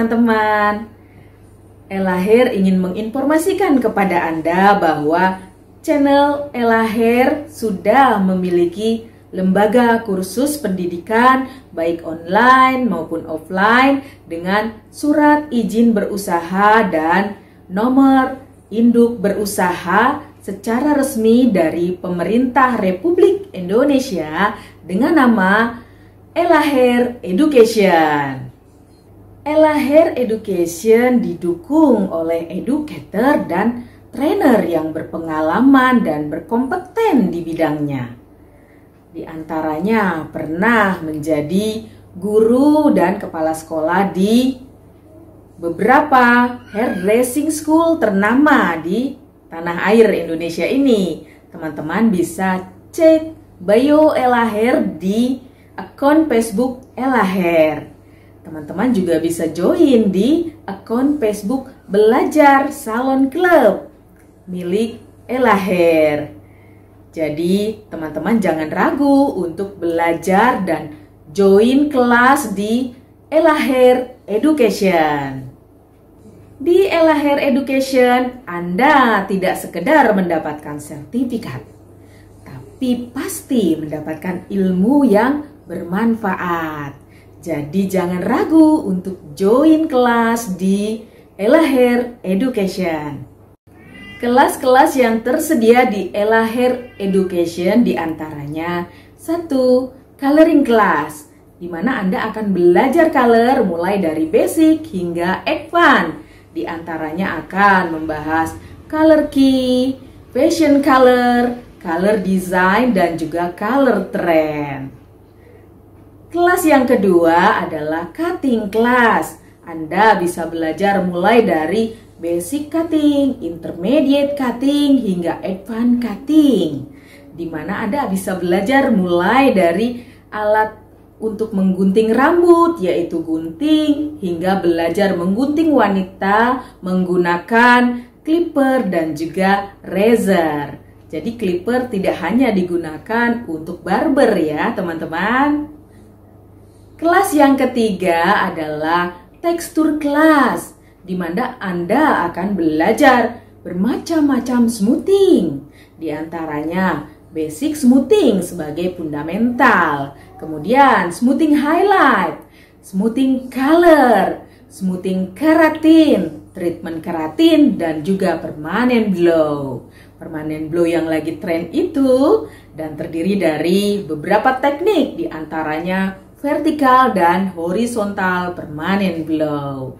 teman-teman. Ella Hair ingin menginformasikan kepada Anda bahwa channel Ella Hair sudah memiliki lembaga kursus pendidikan baik online maupun offline dengan surat izin berusaha dan nomor induk berusaha secara resmi dari pemerintah Republik Indonesia dengan nama Ella Hair Education. Ella Hair Education didukung oleh educator dan trainer yang berpengalaman dan berkompeten di bidangnya. Di antaranya pernah menjadi guru dan kepala sekolah di beberapa hairdressing school ternama di tanah air Indonesia ini. Teman-teman bisa cek bio Ella Hair di akun Facebook Ella Hair. Teman-teman juga bisa join di akun Facebook Belajar Salon Club milik Ella Hair. Jadi teman-teman jangan ragu untuk belajar dan join kelas di Ella Hair Education. Di Ella Hair Education, Anda tidak sekedar mendapatkan sertifikat, tapi pasti mendapatkan ilmu yang bermanfaat. Jadi jangan ragu untuk join kelas di Ella Hair Education. Kelas-kelas yang tersedia di Ella Hair Education diantaranya 1. Coloring class, di mana Anda akan belajar color mulai dari basic hingga advance. Di antaranya akan membahas color key, fashion color, color design, dan juga color trend. Kelas yang kedua adalah cutting class. Anda bisa belajar mulai dari basic cutting, intermediate cutting, hingga advanced cutting, di mana Anda bisa belajar mulai dari alat untuk menggunting rambut, yaitu gunting, hingga belajar menggunting wanita menggunakan clipper dan juga razor. Jadi clipper tidak hanya digunakan untuk barber ya teman-teman. Kelas yang ketiga adalah tekstur class, di mana Anda akan belajar bermacam-macam smoothing. Di antaranya basic smoothing sebagai fundamental, kemudian smoothing highlight, smoothing color, smoothing keratin, treatment keratin, dan juga permanent blow. Permanent blow yang lagi tren itu dan terdiri dari beberapa teknik, di antaranya vertikal dan horizontal permanent blow.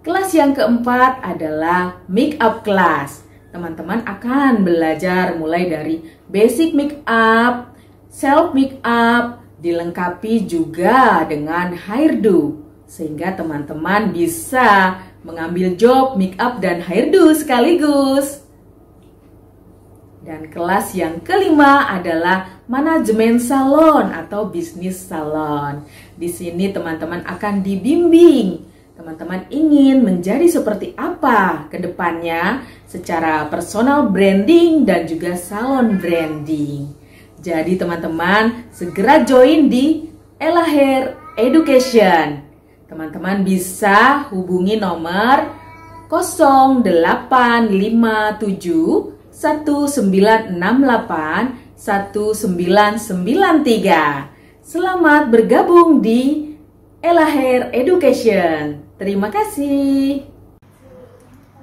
Kelas yang keempat adalah make up class. Teman-teman akan belajar mulai dari basic make up, self make up, dilengkapi juga dengan hairdo, sehingga teman-teman bisa mengambil job make up dan hairdo sekaligus. Dan kelas yang kelima adalah manajemen salon atau bisnis salon. Di sini teman-teman akan dibimbing. Teman-teman ingin menjadi seperti apa ke depannya secara personal branding dan juga salon branding. Jadi teman-teman segera join di Ella Hair Education. Teman-teman bisa hubungi nomor 0857 1968 1993. Selamat bergabung di Ella Hair Education. Terima kasih.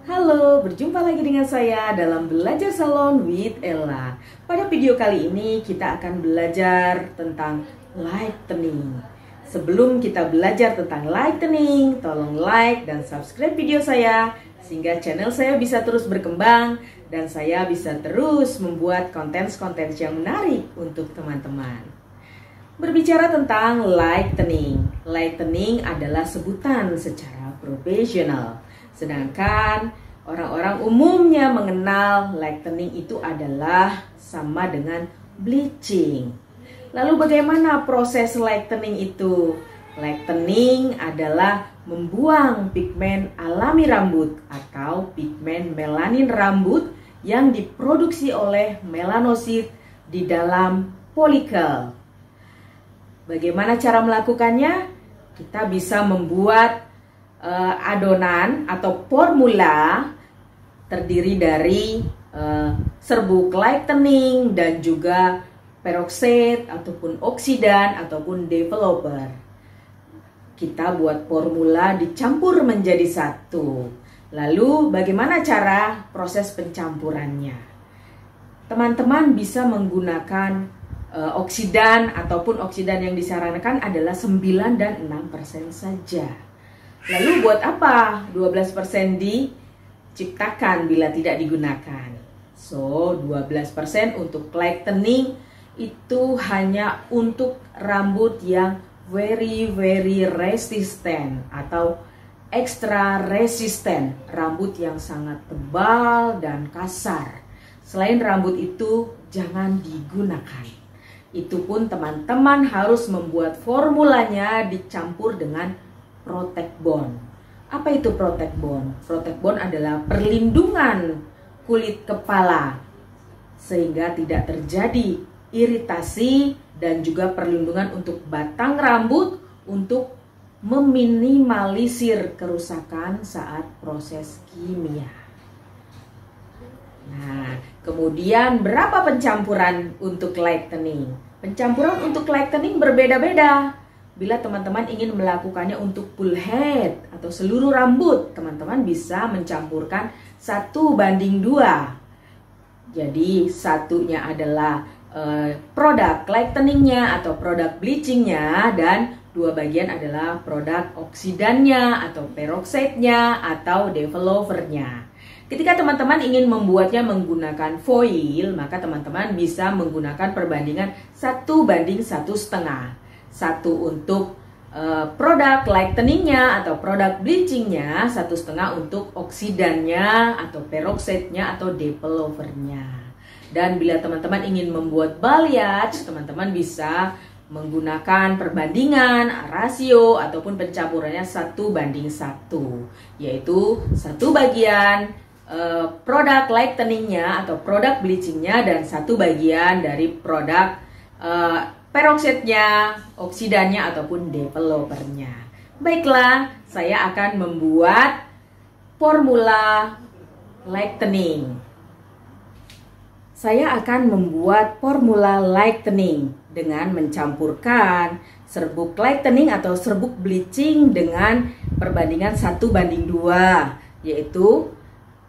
Halo, berjumpa lagi dengan saya dalam Belajar Salon with Ella. Pada video kali ini kita akan belajar tentang lightening. Sebelum kita belajar tentang lightening, tolong like dan subscribe video saya sehingga channel saya bisa terus berkembang dan saya bisa terus membuat konten-konten yang menarik untuk teman-teman. Berbicara tentang lightening, lightening adalah sebutan secara profesional. Sedangkan orang-orang umumnya mengenal lightening itu adalah sama dengan bleaching. Lalu bagaimana proses lightening itu? Lightening adalah membuang pigmen alami rambut atau pigmen melanin rambut yang diproduksi oleh melanosit di dalam folikel. Bagaimana cara melakukannya? kita bisa membuat adonan atau formula terdiri dari serbuk lightening dan juga peroxide ataupun oksidan ataupun developer. Kita buat formula dicampur menjadi satu. Lalu bagaimana cara proses pencampurannya? Teman-teman bisa menggunakan oksidan ataupun oksidan yang disarankan adalah 9 dan 6% saja. Lalu buat apa 12% diciptakan bila tidak digunakan? So, 12% untuk lightening itu hanya untuk rambut yang very resistant atau extra resistant, rambut yang sangat tebal dan kasar. Selain rambut itu jangan digunakan. Itu pun teman-teman harus membuat formulanya dicampur dengan Protect Bond. Apa itu Protect Bond? Protect Bond adalah perlindungan kulit kepala sehingga tidak terjadi iritasi dan juga perlindungan untuk batang rambut untuk meminimalisir kerusakan saat proses kimia. Nah, kemudian berapa pencampuran untuk lightening? Pencampuran untuk lightening berbeda-beda. Bila teman-teman ingin melakukannya untuk full head atau seluruh rambut, teman-teman bisa mencampurkan 1:2. Jadi satunya adalah produk lightening-nya atau produk bleaching-nya, dan 2 bagian adalah produk oksidannya atau peroxide-nya atau developer-nya. Ketika teman-teman ingin membuatnya menggunakan foil, maka teman-teman bisa menggunakan perbandingan 1:1,5. 1 untuk produk lightening-nya atau produk bleaching-nya, 1,5 untuk oksidannya atau peroxide-nya atau developer-nya. Dan bila teman-teman ingin membuat balayage, teman-teman bisa menggunakan perbandingan rasio ataupun pencampurannya 1:1, yaitu 1 bagian produk lightening-nya atau produk bleaching-nya dan 1 bagian dari produk peroxide-nya, oksidannya ataupun developer-nya. Baiklah, saya akan membuat formula lightening. Saya akan membuat formula lightening dengan mencampurkan serbuk lightening atau serbuk bleaching dengan perbandingan 1:2, yaitu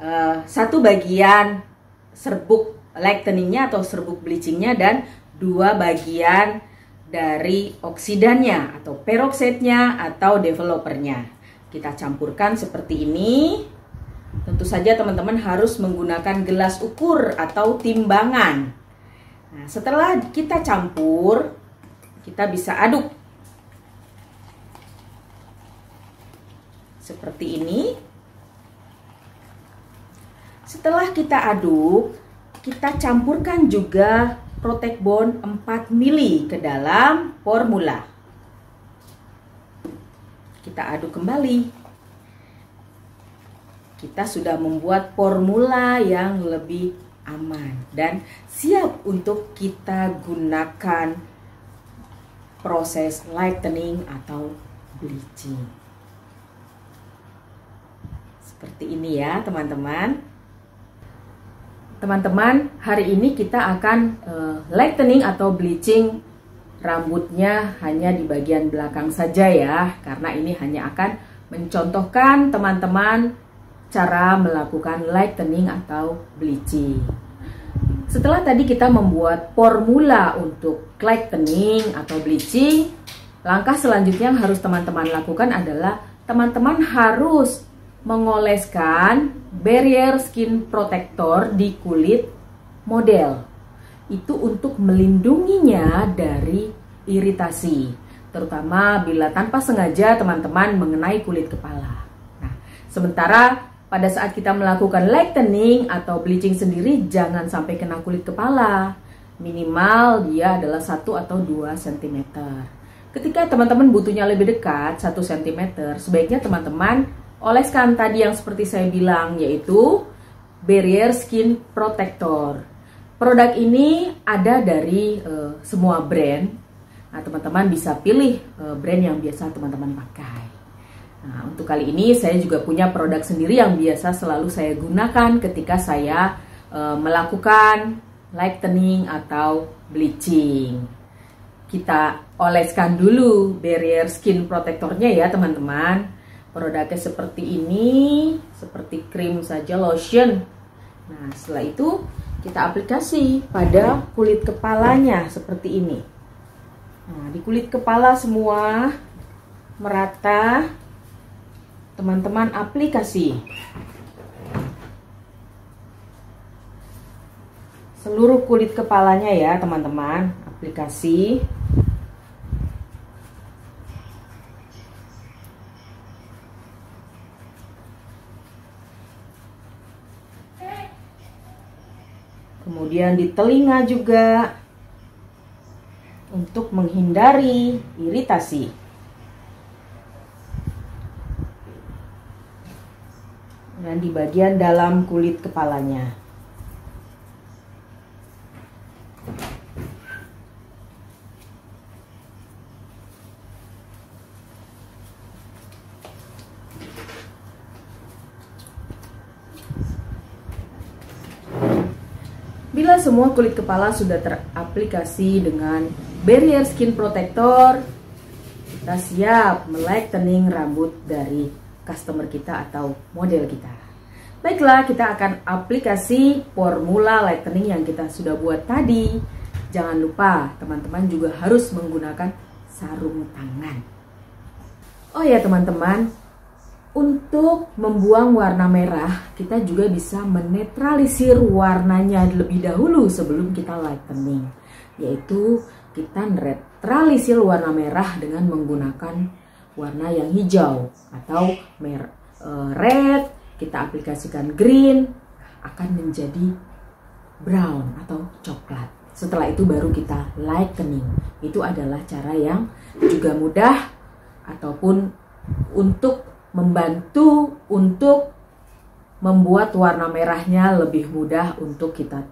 1 bagian serbuk lightening-nya atau serbuk bleaching-nya dan 2 bagian dari oksidannya atau peroxide-nya atau developer-nya. Kita campurkan seperti ini. Tentu saja teman-teman harus menggunakan gelas ukur atau timbangan. Nah, setelah kita campur, kita bisa aduk. Seperti ini. Setelah kita aduk, kita campurkan juga Protect Bond 4 ml ke dalam formula. Kita aduk kembali. Kita sudah membuat formula yang lebih aman dan siap untuk kita gunakan proses lightening atau bleaching. Seperti ini ya teman-teman. Teman-teman, hari ini kita akan lightening atau bleaching rambutnya hanya di bagian belakang saja ya, karena ini hanya akan mencontohkan teman-teman cara melakukan lightening atau bleaching. Setelah tadi kita membuat formula untuk lightening atau bleaching, langkah selanjutnya yang harus teman-teman lakukan adalah teman-teman harus mengoleskan barrier skin protector di kulit model. Itu untuk melindunginya dari iritasi, terutama bila tanpa sengaja teman-teman mengenai kulit kepala. Nah, sementara pada saat kita melakukan lightening atau bleaching sendiri, jangan sampai kena kulit kepala. Minimal dia adalah 1 atau 2 cm. Ketika teman-teman butuhnya lebih dekat, 1 cm, sebaiknya teman-teman oleskan tadi yang seperti saya bilang, yaitu barrier skin protector. Produk ini ada dari semua brand. Nah, teman-teman bisa pilih brand yang biasa teman-teman pakai. Nah, untuk kali ini saya juga punya produk sendiri yang biasa selalu saya gunakan ketika saya melakukan lightening atau bleaching. Kita oleskan dulu barrier skin protectornya ya teman-teman. Produknya seperti ini, seperti krim saja, lotion. Nah, setelah itu kita aplikasi pada kulit kepalanya seperti ini. Nah, di kulit kepala semua merata, teman-teman aplikasi. Seluruh kulit kepalanya ya teman-teman, aplikasi. Kemudian di telinga juga, untuk menghindari iritasi. Dan di bagian dalam kulit kepalanya. Bila semua kulit kepala sudah teraplikasi dengan barrier skin protector, kita siap melightening rambut dari customer kita atau model kita. Baiklah, kita akan aplikasi formula lightening yang kita sudah buat tadi. Jangan lupa teman-teman juga harus menggunakan sarung tangan. Oh ya teman-teman, untuk membuang warna merah, kita juga bisa menetralisir warnanya lebih dahulu sebelum kita lightening. Yaitu kita netralisir warna merah dengan menggunakan warna yang hijau atau red, kita aplikasikan green, akan menjadi brown atau coklat. Setelah itu baru kita lightening. Itu adalah cara yang juga mudah ataupun untuk membantu untuk membuat warna merahnya lebih mudah untuk kita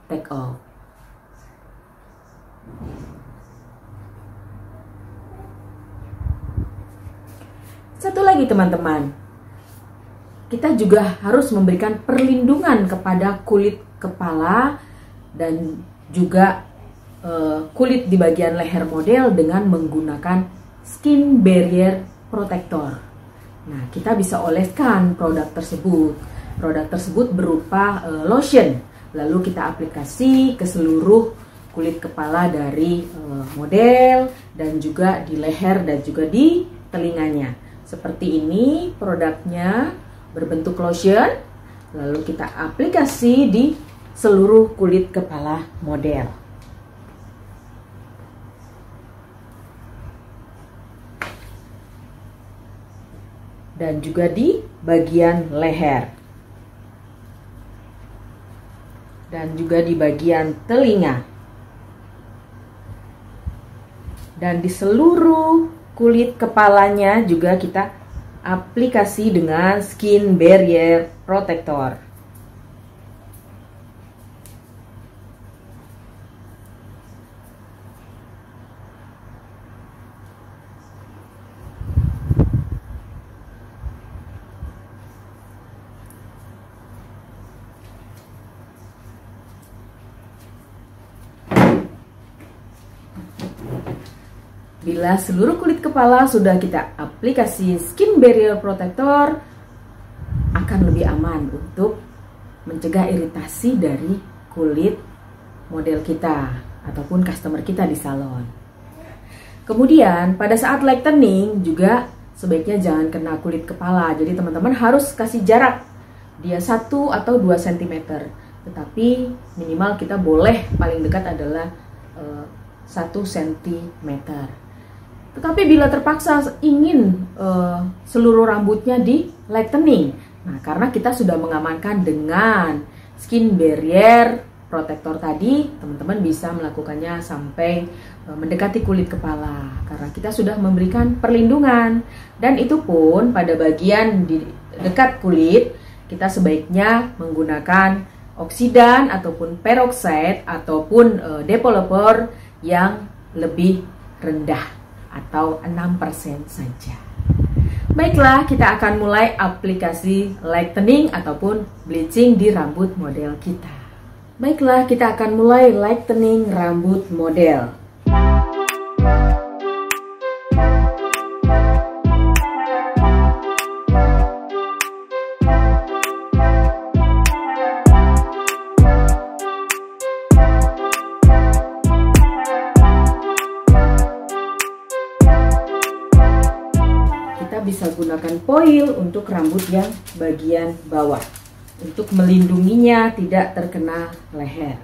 take off. Satu lagi teman-teman, kita juga harus memberikan perlindungan kepada kulit kepala dan juga kulit di bagian leher model dengan menggunakan skin barrier protector. Nah, kita bisa oleskan produk tersebut. Produk tersebut berupa lotion. Lalu kita aplikasi ke seluruh kulit kepala dari model dan juga di leher dan juga di telinganya. Seperti ini produknya berbentuk lotion. Lalu kita aplikasi di seluruh kulit kepala model. Dan juga di bagian leher. Dan juga di bagian telinga. Dan di seluruh kulit kepalanya juga kita aplikasi dengan skin barrier protector. Bila seluruh kulit kepala sudah kita aplikasi skin barrier protector, akan lebih aman untuk mencegah iritasi dari kulit model kita ataupun customer kita di salon. Kemudian pada saat lightening juga sebaiknya jangan kena kulit kepala. Jadi teman-teman harus kasih jarak dia 1 atau 2 cm. Tetapi minimal kita boleh paling dekat adalah 1 cm. Tetapi bila terpaksa ingin seluruh rambutnya di lightening, nah karena kita sudah mengamankan dengan skin barrier protector tadi, teman-teman bisa melakukannya sampai mendekati kulit kepala karena kita sudah memberikan perlindungan. Dan itu pun pada bagian di dekat kulit kita sebaiknya menggunakan oksidan ataupun peroxide ataupun developer yang lebih rendah atau 6% saja. Baiklah, kita akan mulai aplikasi lightening ataupun bleaching di rambut model kita. Baiklah, kita akan mulai lightening rambut model. Bisa gunakan foil untuk rambut yang bagian bawah untuk melindunginya tidak terkena leher.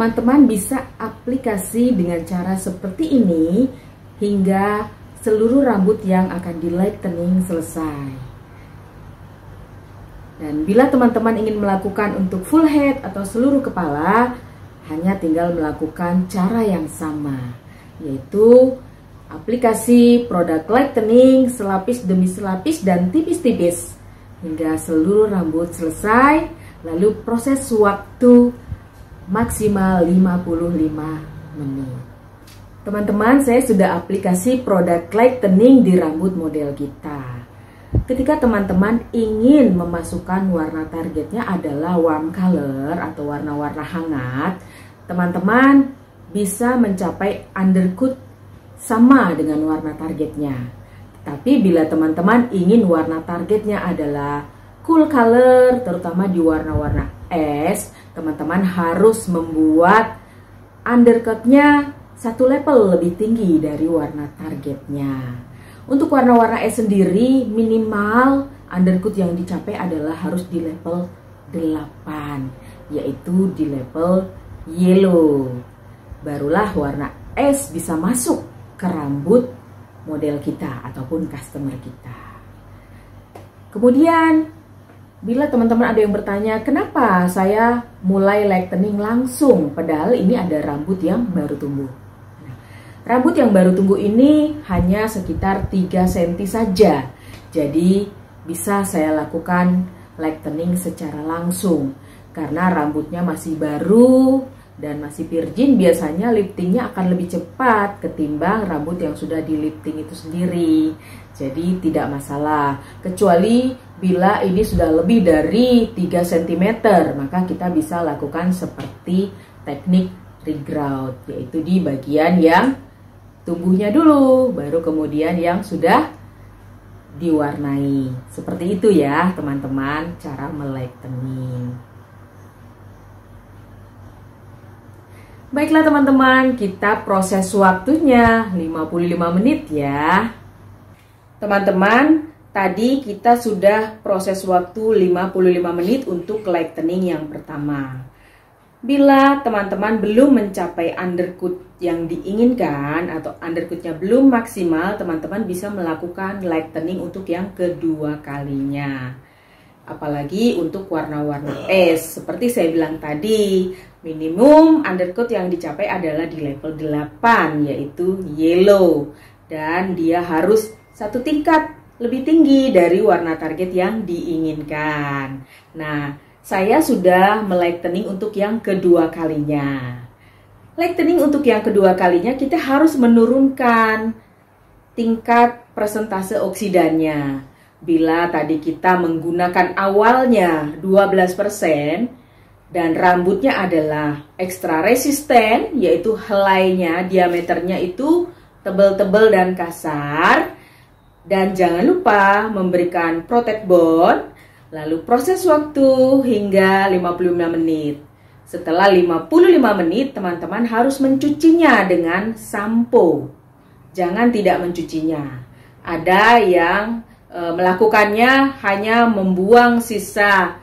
Teman-teman bisa aplikasi dengan cara seperti ini hingga seluruh rambut yang akan di lightening selesai. Dan bila teman-teman ingin melakukan untuk full head atau seluruh kepala, hanya tinggal melakukan cara yang sama, yaitu aplikasi produk lightening selapis demi selapis dan tipis-tipis hingga seluruh rambut selesai, lalu proses waktu maksimal 55 menit. Teman-teman, saya sudah aplikasi produk lightening di rambut model kita. Ketika teman-teman ingin memasukkan warna targetnya adalah warm color atau warna-warna hangat, teman-teman bisa mencapai undercoat sama dengan warna targetnya. Tapi bila teman-teman ingin warna targetnya adalah cool color, terutama di warna-warna es, teman-teman harus membuat undercoatnya satu level lebih tinggi dari warna targetnya. Untuk warna-warna es sendiri minimal undercut yang dicapai adalah harus di level 8, yaitu di level yellow. Barulah warna es bisa masuk ke rambut model kita ataupun customer kita. Kemudian, bila teman-teman ada yang bertanya, kenapa saya mulai lightening langsung, padahal ini ada rambut yang baru tumbuh. Nah, rambut yang baru tumbuh ini hanya sekitar 3 cm saja, jadi bisa saya lakukan lightening secara langsung. Karena rambutnya masih baru dan masih virgin, biasanya liftingnya akan lebih cepat ketimbang rambut yang sudah di lifting itu sendiri. Jadi tidak masalah, kecuali bila ini sudah lebih dari 3 cm, maka kita bisa lakukan seperti teknik regrowth, yaitu di bagian yang tumbuhnya dulu, baru kemudian yang sudah diwarnai. Seperti itu ya teman-teman, cara melightening. Baiklah teman-teman, kita proses waktunya 55 menit ya. Teman-teman, tadi kita sudah proses waktu 55 menit untuk lightening yang pertama. Bila teman-teman belum mencapai undercut yang diinginkan atau undercutnya belum maksimal, teman-teman bisa melakukan lightening untuk yang kedua kalinya. Apalagi untuk warna-warna es, seperti saya bilang tadi, minimum undercut yang dicapai adalah di level 8, yaitu yellow. Dan dia harus 1 tingkat lebih tinggi dari warna target yang diinginkan. Nah, saya sudah melightening untuk yang kedua kalinya. Lightening untuk yang kedua kalinya kita harus menurunkan tingkat persentase oksidannya. Bila tadi kita menggunakan awalnya 12% dan rambutnya adalah extra resisten, yaitu helainya, diameternya itu tebal-tebal dan kasar. Dan jangan lupa memberikan protect bond, lalu proses waktu hingga 55 menit. Setelah 55 menit, teman-teman harus mencucinya dengan sampo. Jangan tidak mencucinya. Ada yang melakukannya hanya membuang sisa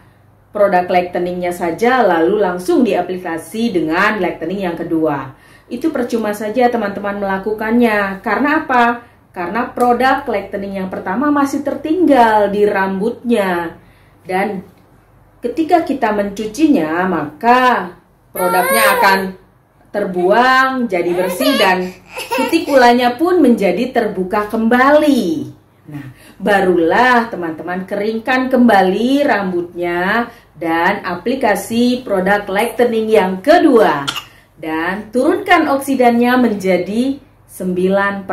produk lightening-nya saja lalu langsung diaplikasi dengan lightening yang kedua. Itu percuma saja teman-teman melakukannya. Karena apa? Karena produk lightening yang pertama masih tertinggal di rambutnya. Dan ketika kita mencucinya, maka produknya akan terbuang jadi bersih dan kutikulanya pun menjadi terbuka kembali. Nah, barulah teman-teman keringkan kembali rambutnya dan aplikasi produk lightening yang kedua. Dan turunkan oksidannya menjadi 9%.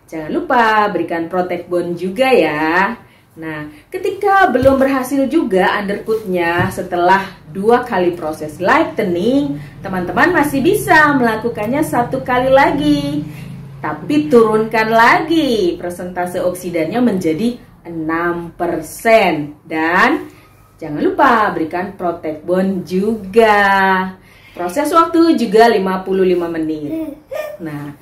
Jangan lupa berikan protect bond juga ya. Nah, ketika belum berhasil juga undercutnya setelah 2 kali proses lightening, teman-teman masih bisa melakukannya 1 kali lagi. Tapi turunkan lagi persentase oksidannya menjadi 6%. Dan jangan lupa berikan protect bond juga. Proses waktu juga 55 menit. Nah,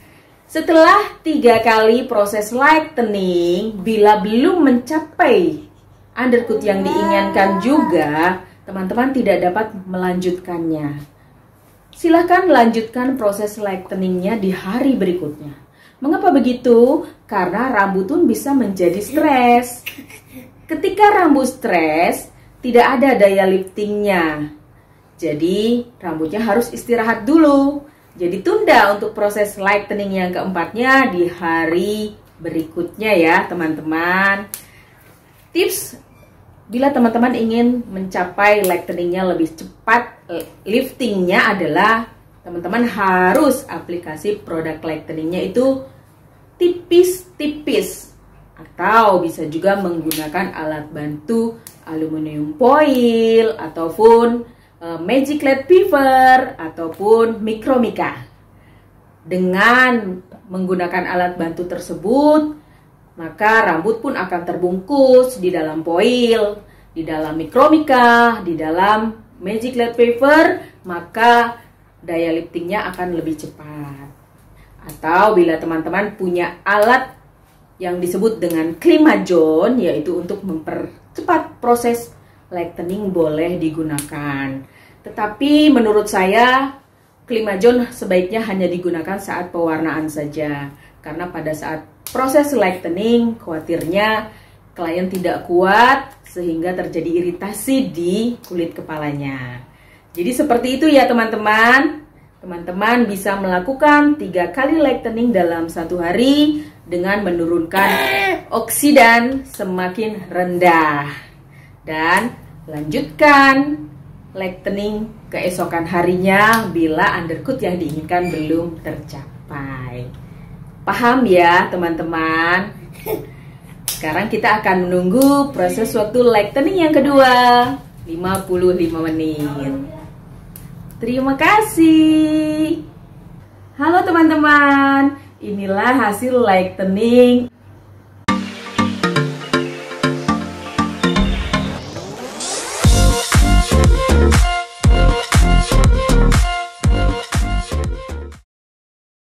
setelah 3 kali proses lightening, bila belum mencapai undercut yang diinginkan juga, teman-teman tidak dapat melanjutkannya. Silahkan lanjutkan proses lighteningnya di hari berikutnya. Mengapa begitu? Karena rambut pun bisa menjadi stres. Ketika rambut stres, tidak ada daya liftingnya. Jadi, rambutnya harus istirahat dulu. Jadi, tunda untuk proses lightening yang keempatnya di hari berikutnya ya, teman-teman. Tips, bila teman-teman ingin mencapai lightening-nya lebih cepat, liftingnya adalah teman-teman harus aplikasi produk lightening-nya itu tipis-tipis. Atau bisa juga menggunakan alat bantu aluminium foil ataupun magic lead beaver ataupun micromica. Dengan menggunakan alat bantu tersebut, maka rambut pun akan terbungkus di dalam foil, di dalam micromica, di dalam magic lead beaver, maka daya liftingnya akan lebih cepat. Atau bila teman-teman punya alat yang disebut dengan Climajon, yaitu untuk mempercepat proses lightening boleh digunakan. Tetapi menurut saya Climajon sebaiknya hanya digunakan saat pewarnaan saja, karena pada saat proses lightening khawatirnya klien tidak kuat sehingga terjadi iritasi di kulit kepalanya. Jadi seperti itu ya teman-teman. Teman-teman bisa melakukan 3 kali lightening dalam 1 hari dengan menurunkan oksidan semakin rendah. Dan lanjutkan lightening keesokan harinya bila undercut yang diinginkan belum tercapai. Paham ya teman-teman? Sekarang kita akan menunggu proses waktu lightening yang kedua, 55 menit. Terima kasih. Halo teman-teman, inilah hasil lightening